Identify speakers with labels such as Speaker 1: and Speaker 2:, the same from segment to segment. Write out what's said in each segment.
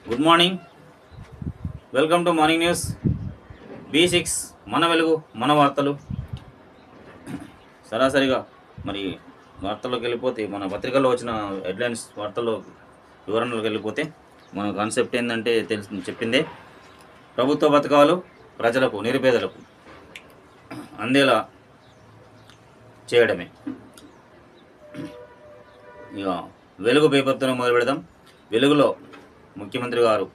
Speaker 1: Good morning. Welcome to morning news B6 మన వెలుగు మన వార్తలు. సరాసరిగా మరి వార్తల్లోకి వెళ్ళిపోతే మన పత్రికల్లో వచ్చిన హెడ్లైన్స్ వార్తల్లో వివరణలోకి వెళ్ళిపోతే మన కాన్సెప్ట్ ఏంటంటే చెప్పిందే ప్రభుత్వ పథకాలు ప్రజలకు నిరుపేదలకు అందేలా చేయడమే. ఇక వెలుగు పేపర్తోనే మొదలు పెడదాం. వెలుగులో ముఖ్యమంత్రి గారు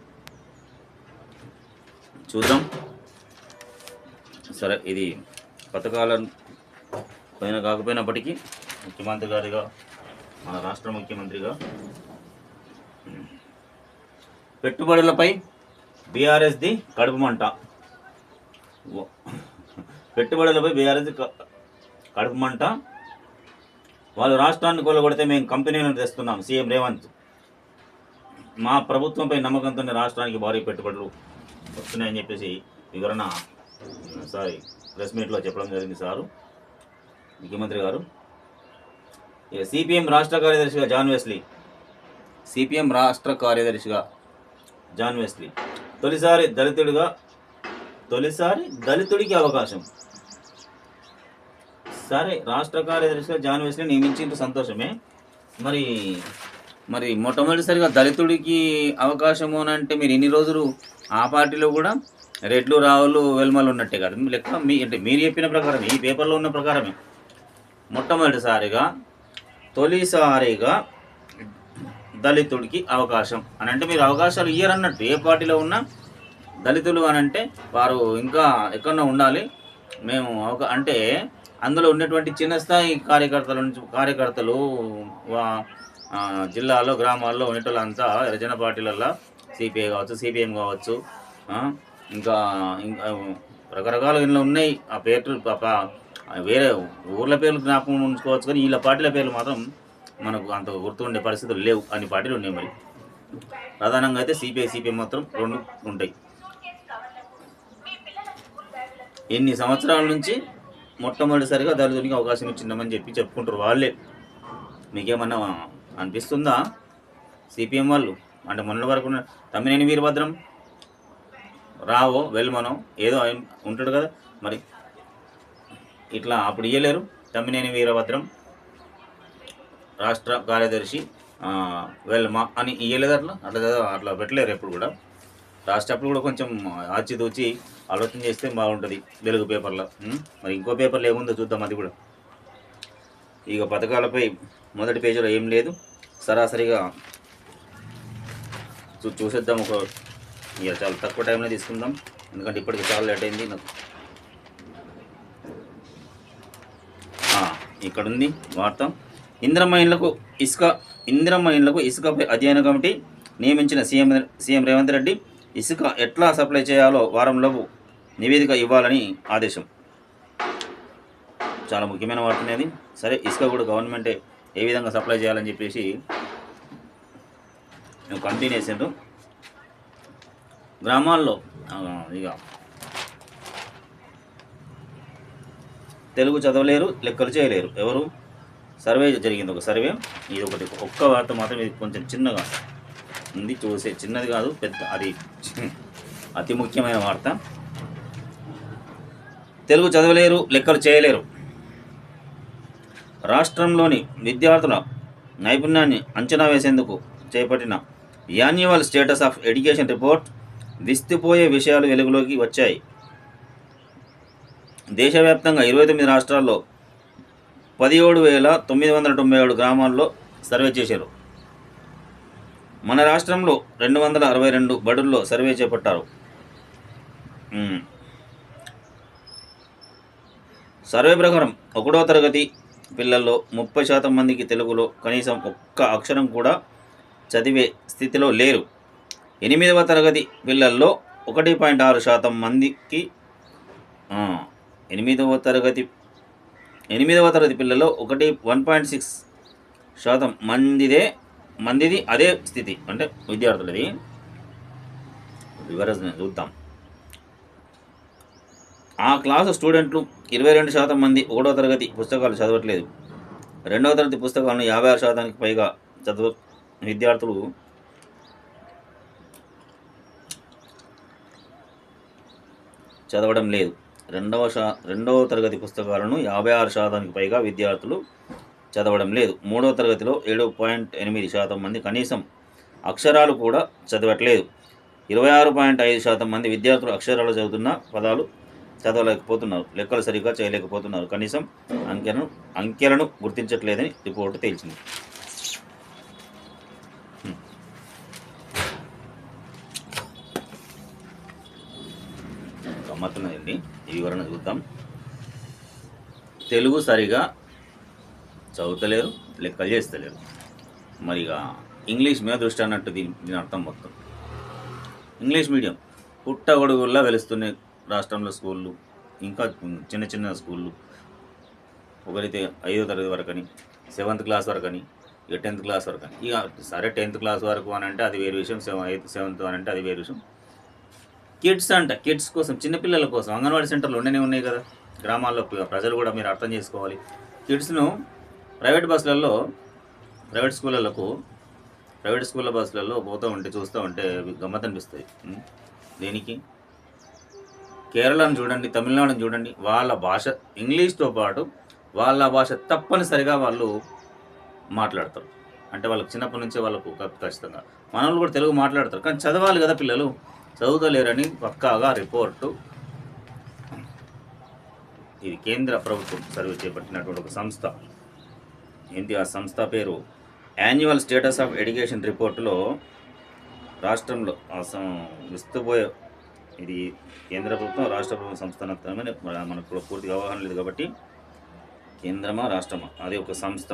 Speaker 1: చూద్దాం. సరే, ఇది పథకాల పైన కాకపోయినప్పటికీ ముఖ్యమంత్రి గారిగా, మన రాష్ట్ర ముఖ్యమంత్రిగా పెట్టుబడులపై బీఆర్ఎస్ది కడుపు మంట. పెట్టుబడులపై బీఆర్ఎస్ కడుపు మంట. వాళ్ళు రాష్ట్రాన్ని కొల్లగొడితే మేము కంపెనీలను తెస్తున్నాం. సీఎం రేవంత్, మా ప్రభుత్వంపై నమ్మకంతోనే రాష్ట్రానికి భారీ పెట్టుబడులు వస్తున్నాయని చెప్పేసి వివరణ ప్రెస్ మీట్లో చెప్పడం జరిగింది సారు ముఖ్యమంత్రి గారు. సిపిఎం రాష్ట్ర కార్యదర్శిగా జాన్ వెస్లీ తొలిసారి దళితుడికి అవకాశం. సరే, రాష్ట్ర కార్యదర్శిగా జాన్ వెస్లీ నియమించింది సంతోషమే. మరి మొట్టమొదటిసారిగా దళితుడికి అవకాశము అని అంటే మీరు ఇన్ని రోజులు ఆ పార్టీలో కూడా రెడ్లు, రావులు, వెల్మలు ఉన్నట్టే కాదు లెక్క. అంటే మీరు చెప్పిన ప్రకారం, ఈ పేపర్లో ఉన్న ప్రకారమే తొలిసారిగా దళితుడికి అవకాశం అని అంటే మీరు అవకాశాలు ఇయ్యరన్నట్టు. ఏ పార్టీలో ఉన్నా దళితులు అని అంటే వారు ఇంకా ఎక్కడో ఉండాలి. మేము అంటే అందులో ఉన్నటువంటి చిన్న స్థాయి కార్యకర్తలు జిల్లాలో, గ్రామాల్లో ఉండేటోళ్ళంతా రజన పార్టీలల్లో సిపిఐ కావచ్చు, సిపిఎం కావచ్చు, ఇంకా రకరకాల ఇంట్లో ఉన్నాయి. ఆ పేర్లు వేరే ఊర్ల పేర్లు జ్ఞాపకం ఉంచుకోవచ్చు, కానీ వీళ్ళ పార్టీల పేర్లు మాత్రం మనకు అంత గుర్తుండే పరిస్థితులు లేవు. అన్ని పార్టీలు ఉన్నాయి. మరి ప్రధానంగా అయితే సిపిఐ, సిపిఎం మాత్రం రెండు ఉంటాయి. ఎన్ని సంవత్సరాల నుంచి మొట్టమొదటిసారిగా దళితునికి అవకాశం ఇచ్చిందామని చెప్పుకుంటారు వాళ్ళే. మీకేమన్నా అనిపిస్తుందా? సిపిఎం వాళ్ళు అంటే మొన్నటి వరకు తమ్మినేని వీరభద్రం, రావో, వెల్మనో ఏదో ఉంటాడు కదా, మరి ఇట్లా అప్పుడు ఇయ్యలేరు. తమ్మినేని వీరభద్రం రాష్ట్ర కార్యదర్శి వెల్మ అని ఇయ్యలేదు. అట్లా పెట్టలేరు ఎప్పుడు కూడా. రాష్ట్రప్పుడు కూడా కొంచెం ఆచితూచి ఆలోచన చేస్తే బాగుంటుంది వెలుగు పేపర్లో. మరి ఇంకో పేపర్లో ఏముందో చూద్దాం. అది కూడా ఇక పథకాలపై మొదటి పేజీలో ఏం లేదు. సరాసరిగా చూసేద్దాం. ఇక చాలా తక్కువ టైంలో తీసుకుందాం, ఎందుకంటే ఇప్పటికి చాలా లేట్ అయింది నాకు. ఇక్కడ ఉంది వార్త. ఇందిరమ్మ ఇండ్లకు ఇసుకపై అధ్యయన కమిటీ నియమించిన సీఎం రేవంత్ రెడ్డి ఇసుక ఎట్లా సప్లై చేయాలో వారంలోపు నివేదిక ఇవ్వాలని ఆదేశం. చాలా ముఖ్యమైన వార్త అనేది. సరే, ఇసుక కూడా గవర్నమెంటే ఏ విధంగా సప్లై చేయాలని చెప్పేసి కమిటీని వేసిండ్రు. గ్రామాల్లో ఇక తెలుగు చదవలేరు, లెక్కలు చేయలేరు. ఎవరు? సర్వే జరిగింది, ఒక సర్వే. ఇది ఒక్క వార్త మాత్రం, ఇది కొంచెం చిన్నగా ఉంది, చూసే చిన్నది కాదు, పెద్ద, అది అతి ముఖ్యమైన వార్త. తెలుగు చదవలేరు, లెక్కలు చేయలేరు. రాష్ట్రంలోని విద్యార్థుల నైపుణ్యాన్ని అంచనా వేసేందుకు చేపట్టిన annual status of education report విస్తుపోయే విషయాలు వెలుగులోకి వచ్చాయి. దేశవ్యాప్తంగా 29 రాష్ట్రాల్లో 17,997 గ్రామాల్లో సర్వే చేశారు. మన రాష్ట్రంలో 262 బడుల్లో సర్వే చేపట్టారు. సర్వే ప్రకారం 1వ తరగతి పిల్లల్లో 30% మందికి తెలుగులో కనీసం ఒక్క అక్షరం కూడా చదివే స్థితిలో లేరు. 8వ తరగతి పిల్లల్లో 1.6% మందికి 8వ తరగతి పిల్లల్లో 1.6% మందిది అదే స్థితి. అంటే విద్యార్థులది వివరణ చూద్దాం. ఆ క్లాసు స్టూడెంట్లు 22% మంది 1వ తరగతి పుస్తకాలు చదవట్లేదు. 2వ తరగతి పుస్తకాలను 56%కి పైగా విద్యార్థులు చదవడం లేదు. రెండవ తరగతి పుస్తకాలను 56% పైగా విద్యార్థులు చదవడం లేదు. 3వ తరగతిలో 7.8% మంది కనీసం అక్షరాలు కూడా చదవట్లేదు. 26.5% మంది విద్యార్థులు అక్షరాలు చదువుతున్న పదాలు చదవలేకపోతున్నారు. లెక్కలు సరిగ్గా చేయలేకపోతున్నారు. కనీసం అంకెలను గుర్తించట్లేదని రిపోర్టు తేల్చింది. గమ్మత్తున్నదండి. ఈ వివరణ చూద్దాం. తెలుగు సరిగా చదువుతలేరు, లెక్కలు చేస్తలేరు. మరిగా ఇంగ్లీష్ మీద దృష్టి అన్నట్టు దీని అర్థం మొత్తం. ఇంగ్లీష్ మీడియం పుట్టగొడుగుల్లా వెలుస్తున్నాయి రాష్ట్రంలో స్కూళ్ళు. ఇంకా చిన్న చిన్న స్కూళ్ళు, ఒకరైతే 5వ తరగతి వరకు అని, 7th క్లాస్ వరకు అని, ఇక 10th క్లాస్ వరకు అని. ఇక సరే 10th క్లాస్ వరకు అని అంటే అది వేరే విషయం, 8th 7th అని అంటే అది వేరే విషయం. కిడ్స్ అంట, కిడ్స్ కోసం, చిన్నపిల్లల కోసం అంగన్వాడీ సెంటర్లు ఉన్నాయి కదా గ్రామాల్లో. ప్రజలు కూడా మీరు అర్థం చేసుకోవాలి. కిడ్స్ను ప్రైవేట్ స్కూళ్ళ బస్సులలో పోతూ ఉంటే చూస్తూ ఉంటే గమ్మత్ అనిపిస్తాయి. దేనికి? కేరళను చూడండి, తమిళనాడుని చూడండి, వాళ్ళ భాష ఇంగ్లీష్తో పాటు వాళ్ళ భాష తప్పనిసరిగా వాళ్ళు మాట్లాడతారు. అంటే వాళ్ళకి చిన్నప్పటి నుంచే వాళ్ళకు ఖచ్చితంగా. మన వాళ్ళు కూడా తెలుగు మాట్లాడతారు, కానీ చదవాలి కదా పిల్లలు, చదువుతలేరని పక్కాగా రిపోర్టు. ఇది కేంద్ర ప్రభుత్వం సర్వే చేపట్టినటువంటి ఒక సంస్థ. ఏంటి ఆ సంస్థ పేరు? యాన్యువల్ స్టేటస్ ఆఫ్ ఎడ్యుకేషన్ రిపోర్టులో రాష్ట్రంలో విస్తుపోయే, ఇది కేంద్ర ప్రభుత్వం రాష్ట్ర ప్రభుత్వం సంస్థ మనకు పూర్తిగా అవగాహన లేదు కాబట్టి కేంద్రమా రాష్ట్రమా అది ఒక సంస్థ.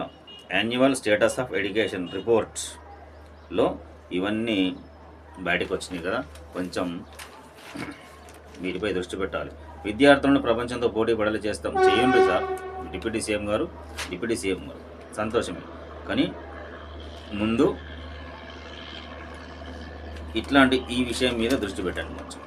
Speaker 1: యాన్యువల్ స్టేటస్ ఆఫ్ ఎడ్యుకేషన్ రిపోర్ట్స్లో ఇవన్నీ బయటకు వచ్చినాయి కదా. కొంచెం వీటిపై దృష్టి పెట్టాలి. విద్యార్థులను ప్రపంచంతో పోటీ పడేలా చేస్తాం. చేయండి సార్ డిప్యూటీ సీఎం గారు సంతోషమే, కానీ ముందు ఇట్లాంటి ఈ విషయం మీద దృష్టి పెట్టండి కొంచెం.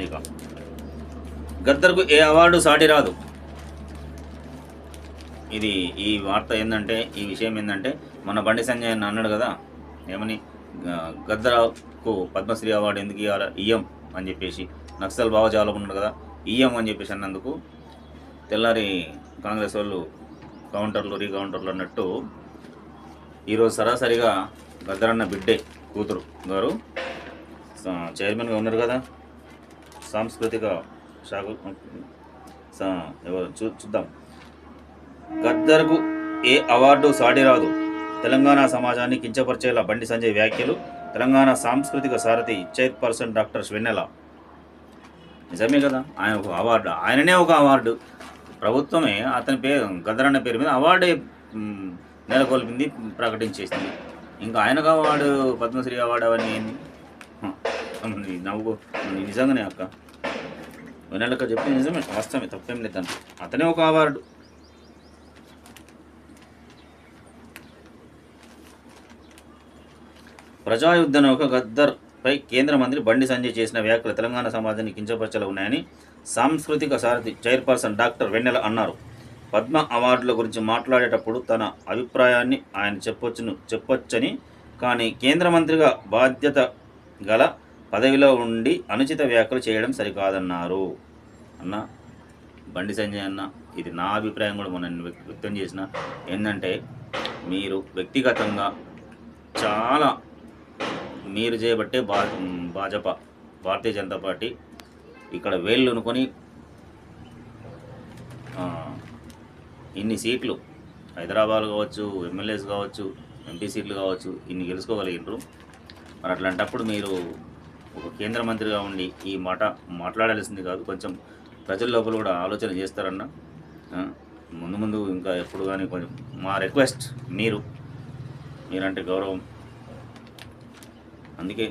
Speaker 1: ఇక గద్దర్కు ఏ అవార్డు సాటి రాదు. ఈ వార్త ఏంటంటే, ఈ విషయం ఏంటంటే, మన బండి సంజయ్ అన్నాడు కదా, ఏమని గద్దర్కు పద్మశ్రీ అవార్డు ఎందుకు ఇయ్యం అని చెప్పేసి, నక్సల్ భావజాలం ఉన్నాడు కదా, ఇయ్యం అని చెప్పేసి అన్నందుకు తెల్లారి కాంగ్రెస్ వాళ్ళు రీకౌంటర్లు అన్నట్టు ఈరోజు సరాసరిగా గద్దరన్న బిడ్డే కూతురు గారు చైర్మన్గా ఉన్నారు కదా సాంస్కృతిక శాఖ. చూద్దాం. గద్దర్కు ఏ అవార్డు సాటి రాదు. తెలంగాణ సమాజాన్ని కించపరిచేలా బండి సంజయ్ వ్యాఖ్యలు. తెలంగాణ సాంస్కృతిక సారథి చైర్పర్సన్ డాక్టర్ వెన్నెల. నిజమే కదా, ఆయన ఒక అవార్డు, ఆయననే ఒక అవార్డు. ప్రభుత్వమే అతని పేరు, గద్దరన్న పేరు మీద అవార్డే నెలకొల్పింది, ప్రకటించేసింది. ఇంకా ఆయనకు అవార్డు, పద్మశ్రీ అవార్డు అవన్నీ ఏంది? నవ్వు నిజంగానే అక్క వెన్నెలక్క చెప్పి నిజమే, వాస్తవమే, తప్పేం లేదంట. అతనే ఒక అవార్డు. ప్రజాయుద్ధ నౌక గద్దర్పై కేంద్ర మంత్రి బండి సంజయ్ చేసిన వ్యాఖ్యలు తెలంగాణ సమాజాన్ని కించపరచలా ఉన్నాయని సాంస్కృతిక సారథి చైర్పర్సన్ డాక్టర్ వెన్నెల అన్నారు. పద్మ అవార్డుల గురించి మాట్లాడేటప్పుడు తన అభిప్రాయాన్ని ఆయన చెప్పొచ్చని, కానీ కేంద్ర మంత్రిగా బాధ్యత గల పదవిలో ఉండి అనుచిత వ్యాఖ్యలు చేయడం సరికాదన్నారు. అన్న బండి సంజయ్ అన్న, ఇది నా అభిప్రాయం కూడా మొన్న వ్యక్తం చేసిన. ఏంటంటే, మీరు వ్యక్తిగతంగా చాలా మీరు చేయబట్టే భాజపా భారతీయ జనతా పార్టీ ఇక్కడ వేళ్ళు అనుకొని ఇన్ని సీట్లు హైదరాబాద్ కావచ్చు, ఎమ్మెల్యేస్ కావచ్చు, ఎంపీ సీట్లు కావచ్చు, ఇన్ని గెలుచుకోగలిగినారు. మరి అట్లాంటప్పుడు మీరు ఒక కేంద్ర మంత్రిగా ఉండి ఈ మాట మాట్లాడాల్సింది కాదు. కొంచెం ప్రజల లోపల కూడా ఆలోచన చేస్తారన్న. ముందు ఇంకా ఎప్పుడు కానీ కొంచెం మా రిక్వెస్ట్, మీరంటే గౌరవం, అందుకే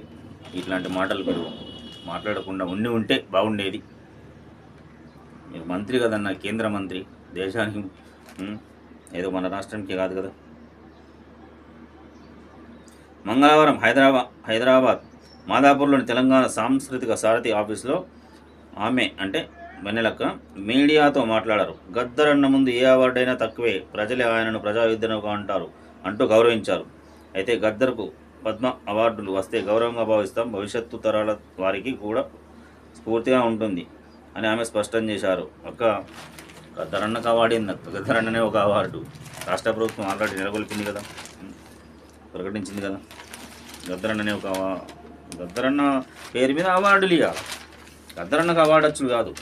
Speaker 1: ఇట్లాంటి మాటలు మీరు మాట్లాడకుండా ఉంటే బాగుండేది. మీరు మంత్రి కదన్న, కేంద్ర మంత్రి, దేశానికి, ఏదో మన రాష్ట్రానికి కాదు కదా. మంగళవారం హైదరాబాద్ మాదాపూర్లోని తెలంగాణ సాంస్కృతిక సారథి ఆఫీసులో ఆమె అంటే వెన్నెలక్క మీడియాతో మాట్లాడారు. గద్దర్ అన్న ముందు ఏ అవార్డు అయినా తక్కువే, ప్రజలే ఆయనను ప్రజాయుద్ధనౌక అంటారు. అంటూ గౌరవించారు. అయితే గద్దర్కు పద్మ అవార్డులు వస్తే గౌరవంగా భావిస్తాం, భవిష్యత్తు తరాల వారికి కూడా స్ఫూర్తిగా ఉంటుంది అని ఆమె స్పష్టం చేశారు. గద్దరన్నకు అవార్డు ఏంది అక్క? గద్దరన్ననే ఒక అవార్డు రాష్ట్ర ప్రభుత్వం ఆల్రెడీ నెలకొల్పింది కదా, ప్రకటించింది కదా. గద్దరన్ననే గద్దరన్న పేరు మీద అవార్డులు ఇక గద్దరన్నకు అవార్డు వచ్చుడు కాదు.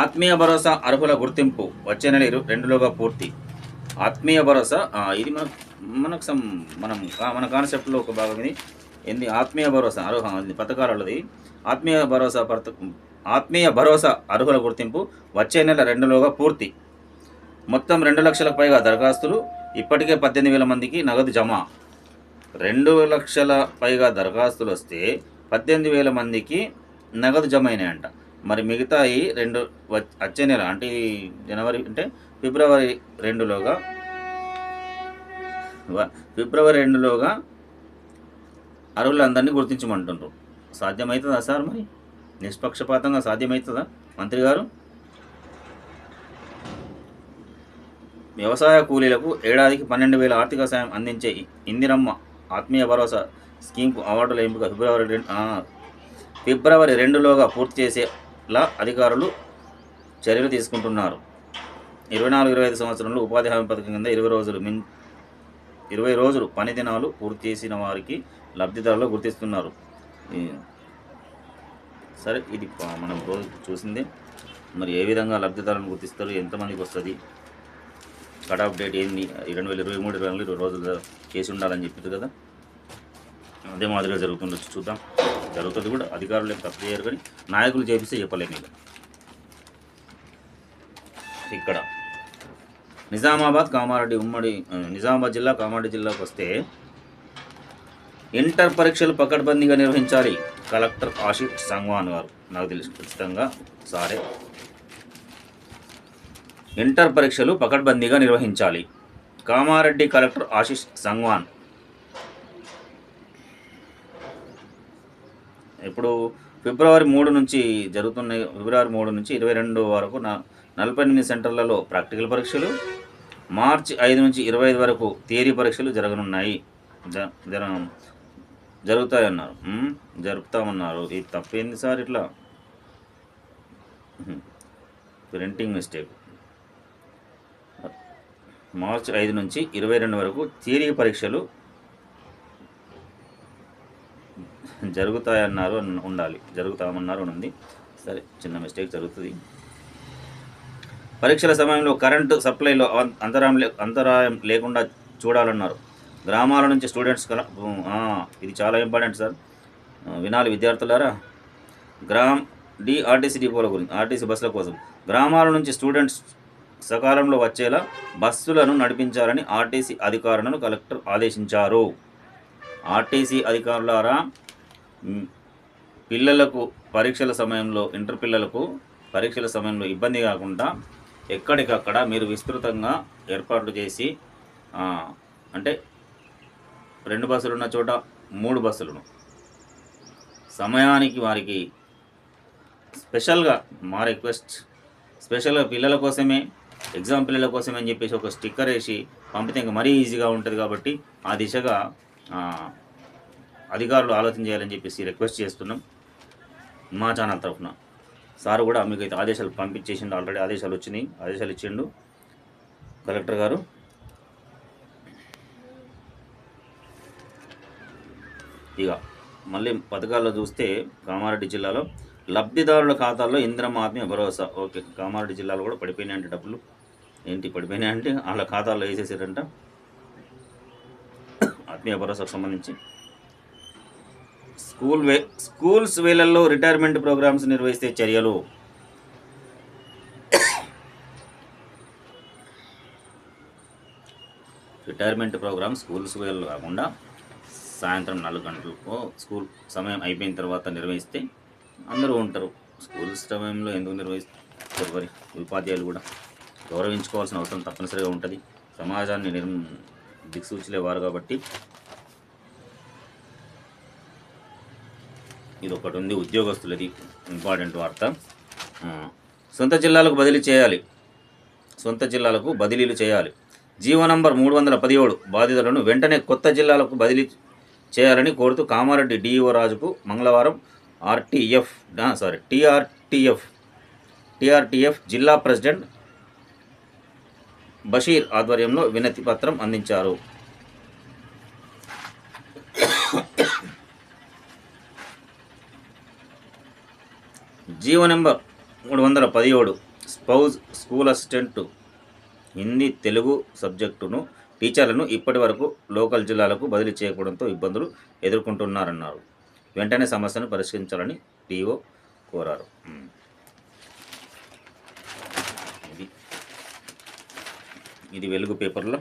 Speaker 1: ఆత్మీయ భరోసా అర్హుల గుర్తింపు వచ్చే నెల 2లోగా పూర్తి. ఆత్మీయ భరోసా ఇది మన కాన్సెప్ట్లో ఒక భాగం ఇది. ఏంది ఆత్మీయ భరోసా పథకాలది. ఆత్మీయ భరోసా అర్హుల గుర్తింపు వచ్చే నెల 2లోగా పూర్తి. మొత్తం 2 లక్షలకు పైగా దరఖాస్తులు, ఇప్పటికే 18,000 మందికి నగదు జమ. 2 లక్షల పైగా దరఖాస్తులు వస్తే 18,000 మందికి నగదు జమ అయినాయంట. మరి మిగతా ఈ వచ్చే నెల అంటే జనవరి అంటే ఫిబ్రవరి 2లోగా అర్హులందరినీ గుర్తించమంటుండ్రు. సాధ్యమవుతుందా సార్? మరి నిష్పక్షపాతంగా సాధ్యమవుతుందా మంత్రి గారు? వ్యవసాయ కూలీలకు ఏడాదికి 12,000 ఆర్థిక సాయం అందించే ఇందిరమ్మ ఆత్మీయ భరోసా స్కీమ్కు అవార్డుల ఎంపిక ఫిబ్రవరి 2లోగా పూర్తి చేసేలా అధికారులు చర్యలు తీసుకుంటున్నారు. 24-25 సంవత్సరంలో ఉపాధి హామీ పథకం కింద 20 రోజులు పని దినాలు పూర్తి చేసిన వారికి లబ్ధిదారులు గుర్తిస్తున్నారు. సరే, ఇది మనం రోజు చూసిందే. మరి ఏ విధంగా లబ్ధిదారులను గుర్తిస్తారు, ఎంతమందికి వస్తుంది, కట్ ఆఫ్ డేట్ ఏంది, 2023 రోజులు చేసి ఉండాలని చెప్పింది కదా, అదే మాదిరిగా జరుగుతుండొచ్చు. చూద్దాం, జరుగుతుంది కూడా. అధికారులు ఏం తప్పు చేయరు, కానీ నాయకులు చేపిస్తే చెప్పలేము. ఇక్కడ నిజామాబాద్ జిల్లా కామారెడ్డి జిల్లాకు వస్తే ఇంటర్ పరీక్షలు పకడ్బందీగా నిర్వహించాలి కలెక్టర్ ఆశిష్ సంగ్వాన్ గారు. నాకు తెలుసు ఖచ్చితంగా సారే. ఇంటర్ పరీక్షలు పకడ్బందీగా నిర్వహించాలి కామారెడ్డి కలెక్టర్ ఆశిష్ సంగ్వాన్. ఇప్పుడు ఫిబ్రవరి 3 నుంచి జరుగుతున్నాయి. ఫిబ్రవరి 3 నుంచి 22 వరకు 48 సెంటర్లలో ప్రాక్టికల్ పరీక్షలు, మార్చి 5 నుంచి 25 వరకు థియరీ పరీక్షలు జరుపుతామన్నారు. ఇది తప్పేంది సార్? ఇట్లా ప్రింటింగ్ మిస్టేక్. మార్చి 5 నుంచి 22 వరకు థియరీ పరీక్షలు జరుగుతామన్నారు ఉంది. సరే, చిన్న మిస్టేక్ జరుగుతుంది. పరీక్షల సమయంలో కరెంటు సప్లైలో అంతరాయం లేకుండా చూడాలన్నారు. గ్రామాల నుంచి స్టూడెంట్స్ ఇది చాలా ఇంపార్టెంట్ సార్, వినాలి విద్యార్థులారా. ఆర్టీసీ డిపోల గురించి, ఆర్టీసీ బస్సుల కోసం గ్రామాల నుంచి స్టూడెంట్స్ సకాలంలో వచ్చేలా బస్సులను నడిపించాలని ఆర్టీసీ అధికారులను కలెక్టర్ ఆదేశించారు. ఆర్టీసీ అధికారులారా, పిల్లలకు ఇంటర్ పిల్లలకు పరీక్షల సమయంలో ఇబ్బంది కాకుండా ఎక్కడికక్కడ మీరు విస్తృతంగా ఏర్పాట్లు చేసి, అంటే 2 బస్సులు ఉన్న చోట 3 బస్సులను సమయానికి వారికి స్పెషల్గా మా రిక్వెస్ట్, స్పెషల్గా పిల్లల కోసమే, ఎగ్జామ్ పిల్లల కోసమే అని చెప్పేసి ఒక స్టిక్కర్ వేసి పంపితే ఇంకా మరీ ఈజీగా ఉంటుంది. కాబట్టి ఆ దిశగా అధికారులు ఆలోచన చేయాలని చెప్పేసి రిక్వెస్ట్ చేస్తున్నాం మా ఛానల్ తరఫున. సార్ కూడా మీకు అయితే ఆదేశాలు పంపించేసిండు, ఆల్రెడీ ఆదేశాలు వచ్చినాయి, ఆదేశాలు ఇచ్చిండు కలెక్టర్ గారు. ఇక మళ్ళీ పథకాల్లో చూస్తే కామారెడ్డి జిల్లాలో లబ్ధిదారుల ఖాతాల్లో ఇందిరమ్మ ఆత్మీయ భరోసా. ఓకే, కామారెడ్డి జిల్లాలో కూడా పడిపోయినాయంటే డబ్బులు. ఏంటి పడిపోయినాయంటే వాళ్ళ ఖాతాల్లో వేసేసారంట. ఆత్మీయ భరోసాకు సంబంధించి స్కూల్స్ వేళల్లో రిటైర్మెంట్ ప్రోగ్రామ్స్ నిర్వహిస్తే చర్యలు. రిటైర్మెంట్ ప్రోగ్రామ్ స్కూల్స్ వేళల్లో కాకుండా సాయంత్రం 4 గంటలకు స్కూల్ సమయం అయిపోయిన తర్వాత నిర్వహిస్తే అందరూ ఉంటారు. స్కూల్స్ సమయంలో ఎందుకు నిర్వహిస్తారు? మరి ఉపాధ్యాయులు కూడా గౌరవించుకోవాల్సిన అవసరం తప్పనిసరిగా ఉంటుంది. సమాజాన్ని దిక్సూచిలేవారు కాబట్టి ఇది ఒకటి ఉంది, ఉద్యోగస్తులది ఇంపార్టెంట్ వార్త. సొంత జిల్లాలకు బదిలీ చేయాలి, సొంత జిల్లాలకు బదిలీలు చేయాలి. జీవో నంబర్ 317 బాధితులను వెంటనే కొత్త జిల్లాలకు బదిలీ చేయాలని కోరుతూ కామారెడ్డి డిఈఓ రాజుకు మంగళవారం టీఆర్టీఎఫ్ జిల్లా ప్రెసిడెంట్ బషీర్ ఆధ్వర్యంలో వినతి పత్రం అందించారు. GO number 317 spouse school assistant Hindi Telugu సబ్జెక్టును టీచర్లను ఇప్పటి వరకు లోకల్ జిల్లాలకు బదిలీ చేయకపోవడంతో ఇబ్బందులు ఎదుర్కొంటున్నారన్నారు. వెంటనే సమస్యను పరిష్కరించాలని టీఓ కోరారు. ఇది వెలుగు పేపర్లో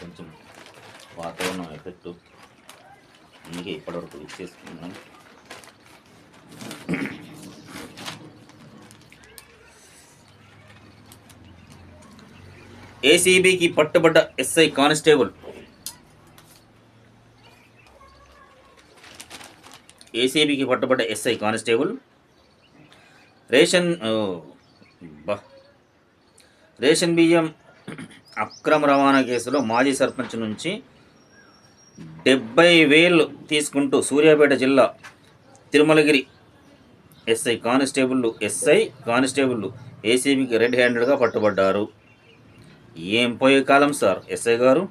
Speaker 1: కొంచెం వాతావరణం ఎఫెక్ట్, అందుకే ఇప్పటివరకు ఇచ్చేసుకున్నాం. ఏసీబీకి పట్టుబడ్డ ఎస్ఐ కానిస్టేబుల్. ఏసీబీకి పట్టుబడ్డ ఎస్ఐ కానిస్టేబుల్ రేషన్ బియ్యం అక్రమ రవాణా కేసులో మాజీ సర్పంచ్ నుంచి 70,000 తీసుకుంటూ సూర్యాపేట జిల్లా తిరుమలగిరి ఎస్ఐ కానిస్టేబుల్ ఏసీబీకి రెడ్ హ్యాండెడ్గా పట్టుబడ్డారు. ఏం పోయే కాలం సార్ ఎస్ఐ గారు.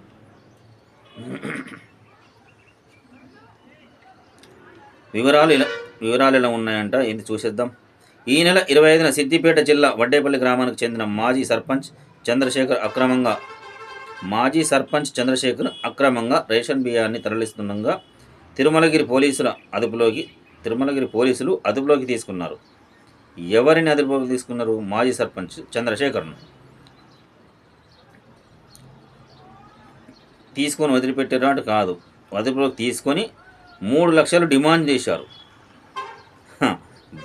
Speaker 1: వివరాలు ఎలా ఉన్నాయంట, ఇది చూసేద్దాం. ఈ నెల 25న సిద్దిపేట జిల్లా వడ్డేపల్లి గ్రామానికి చెందిన మాజీ సర్పంచ్ చంద్రశేఖర్ అక్రమంగా రేషన్ బియ్యాన్ని తరలిస్తుండగా తిరుమలగిరి పోలీసులు అదుపులోకి తీసుకున్నారు. ఎవరిని అదుపులోకి తీసుకున్నారు? మాజీ సర్పంచ్ చంద్రశేఖర్ను తీసుకొని వదిలిపెట్టారంట కాదు, అదుపులోకి తీసుకొని 3 లక్షలు డిమాండ్ చేశారు.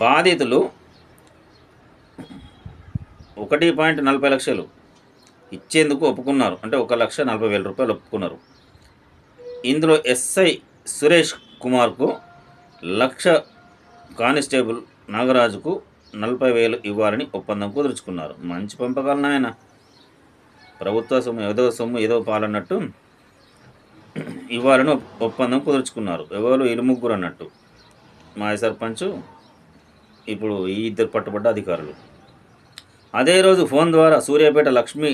Speaker 1: బాధితులు 1.40 లక్షలు ఇచ్చేందుకు ఒప్పుకున్నారు. అంటే 1,40,000 రూపాయలు ఒప్పుకున్నారు. ఇందులో ఎస్ఐ సురేష్ కుమార్కు 1,00,000, కానిస్టేబుల్ నాగరాజుకు 40,000 ఇవ్వాలని ఒప్పందం కుదుర్చుకున్నారు. మంచి పంపకాలు నాయన. ప్రభుత్వ సొమ్ము ఏదో పాలన్నట్టు ఇవ్వాలని ఒప్పందం కుదుర్చుకున్నారు. ఎవరు? వీళ్ళు ముగ్గురు అన్నట్టు, మాజీ సర్పంచ్, ఇప్పుడు ఈ ఇద్దరు పట్టుబడ్డ అధికారులు. అదే రోజు ఫోన్ ద్వారా సూర్యాపేట లక్ష్మీ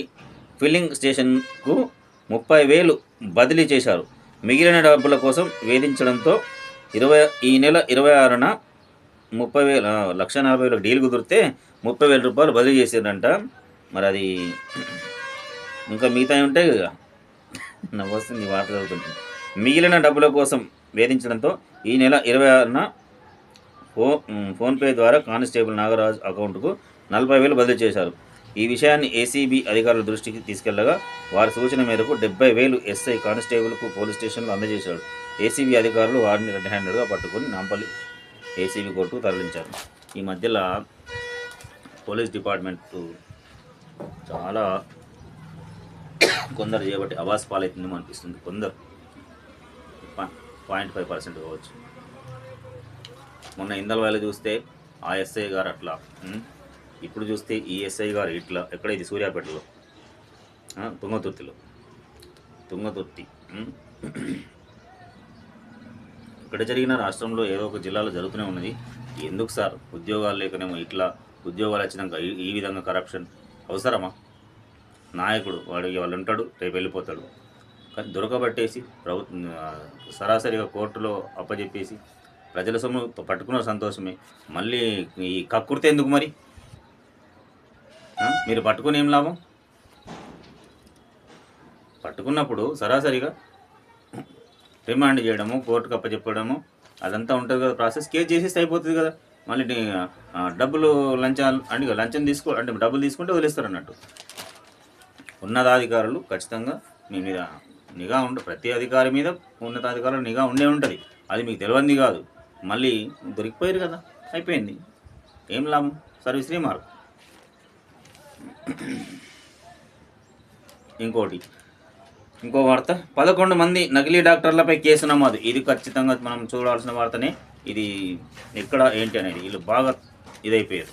Speaker 1: ఫిల్లింగ్ స్టేషన్కు 30,000 బదిలీ చేశారు. మిగిలిన డబ్బుల కోసం వేధించడంతో ఈ నెల 26న 30,000 1,40,000 డీల్ కుదిరితే 30,000 రూపాయలు బదిలీ చేశారంట. మరి అది ఇంకా మిగతా ఉంటాయి కదా, నవ్వొస్తుంది వార్త చదువుతుంది. మిగిలిన డబ్బుల కోసం వేధించడంతో ఈ నెల 26న ఫోన్పే ద్వారా కానిస్టేబుల్ నాగరాజ్ అకౌంట్కు 40,000 బదిలీ చేశారు. ఈ విషయాన్ని ఏసీబీ అధికారుల దృష్టికి తీసుకెళ్లగా వారి సూచన మేరకు 70,000 ఎస్ఐ కానిస్టేబుల్కు పోలీస్ స్టేషన్లో అందజేశాడు. ఏసీబీ అధికారులు వారిని రెడ్ హ్యాండెడ్గా పట్టుకుని నాంపల్లి ఏసీబీ కోర్టుకు తరలించారు. ఈ మధ్యలో పోలీస్ డిపార్ట్మెంట్ చాలా కొందరు చేయబట్టి అవాస్ పాలవుతుందేమో అనిపిస్తుంది. కొందరు 0.5% కావచ్చు. మొన్న ఇందల్వాయిలో చూస్తే ఆ ఎస్ఐ గారు అట్లా, ఇప్పుడు చూస్తే ఈ ఎస్ఐ గారు ఇట్లా. ఎక్కడ? ఇది సూర్యాపేటలో, తుంగతుర్తి. ఇక్కడ జరిగిన రాష్ట్రంలో ఏదో ఒక జిల్లాలో జరుగుతూనే ఉన్నది. ఎందుకు సార్? ఉద్యోగాలు లేకనేమో ఇట్లా, ఉద్యోగాలు వచ్చినాక ఈ విధంగా కరప్షన్ అవసరమా? నాయకుడు వాళ్ళు ఉంటాడు, రేపు వెళ్ళిపోతాడు. కానీ దొరకబట్టేసి సరాసరిగా కోర్టులో అప్పచెప్పేసి ప్రజల సొమ్ము పట్టుకున్న సంతోషమే. మళ్ళీ ఈ కక్కుర్తే ఎందుకు మరి? మీరు పట్టుకుని ఏం లాభం? పట్టుకున్నప్పుడు సరాసరిగా రిమాండ్ చేయడము, కోర్టుకు అప్పచెప్పడము, అదంతా ఉంటుంది కదా ప్రాసెస్. కేసు చేసేస్తే అయిపోతుంది కదా. మళ్ళీ డబ్బులు లంచం డబ్బులు తీసుకుంటే వదిలేస్తారు అన్నట్టు. ఉన్నతాధికారులు ఖచ్చితంగా మీ మీద నిఘా ప్రతి అధికారి మీద ఉన్నతాధికారులు నిఘా ఉండే ఉంటుంది. అది మీకు తెలియంది కాదు. మళ్ళీ దొరికిపోయారు కదా, అయిపోయింది. ఏం లాభం? Service remark. ఇంకో వార్త, 11 మంది నకిలీ డాక్టర్లపై కేసు నమోదు. ఇది ఖచ్చితంగా మనం చూడాల్సిన వార్తనే. ఇది ఎక్కడ ఏంటి అనేది వీళ్ళు బాగా ఇదైపోయారు.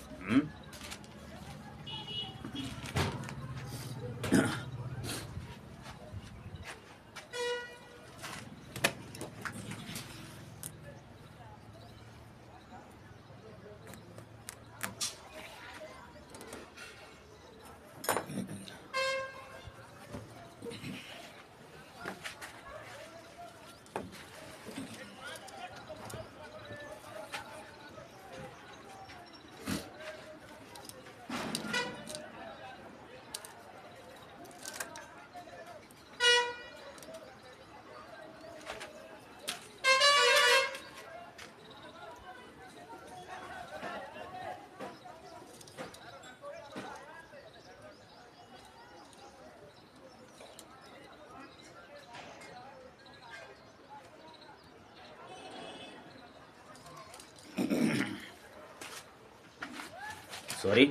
Speaker 1: సారీ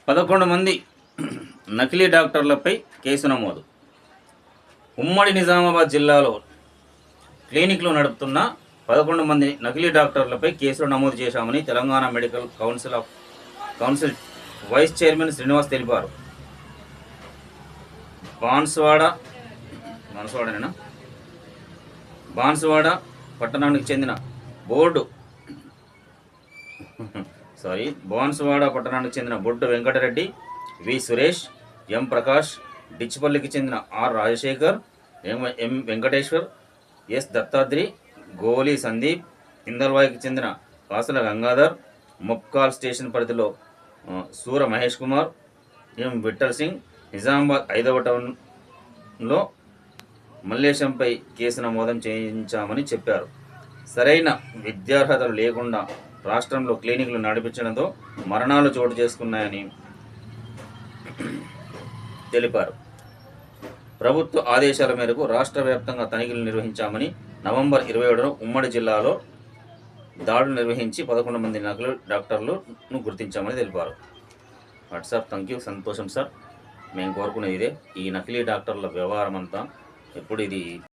Speaker 1: 11 మంది నకిలీ డాక్టర్లపై కేసు నమోదు. ఉమ్మడి నిజామాబాద్ జిల్లాలో క్లినిక్లు నడుపుతున్న 11 మంది నకిలీ డాక్టర్లపై కేసులు నమోదు చేశామని Telangana medical council vice chairman Srinivas తెలిపారు. బాన్సువాడ పట్టణానికి చెందిన బొడ్డు వెంకటరెడ్డి, వి సురేష్, ఎం ప్రకాష్, డిచ్చిపల్లికి చెందిన R Rajasekhar, M Venkateshwar, S Dattadri, Goli Sandeep, ఇందల్వాయికి చెందిన కాసుల గంగాధర్, ముప్కాల్ స్టేషన్ పరిధిలో సూర మహేష్ కుమార్, ఎం విఠల్ సింగ్, నిజామాబాద్ 5వ టౌన్లో మల్లేశంపై కేసు నమోదు చేయించామని చెప్పారు. సరైన విద్యార్హతలు లేకుండా రాష్ట్రంలో క్లినిక్లు నడిపించడంతో మరణాలు చోటు చేసుకున్నాయని తెలిపారు. ప్రభుత్వ ఆదేశాల మేరకు రాష్ట్ర వ్యాప్తంగా తనిఖీలు నిర్వహించామని, నవంబర్ 27న ఉమ్మడి జిల్లాలో దాడులు నిర్వహించి 11 మంది నకిలీ డాక్టర్లను గుర్తించామని తెలిపారు. వాట్సాప్ థ్యాంక్ యూ, సంతోషం సార్. మేము కోరుకునేది ఇదే. ఈ నకిలీ డాక్టర్ల వ్యవహారం అంతా ఎప్పుడు ఇది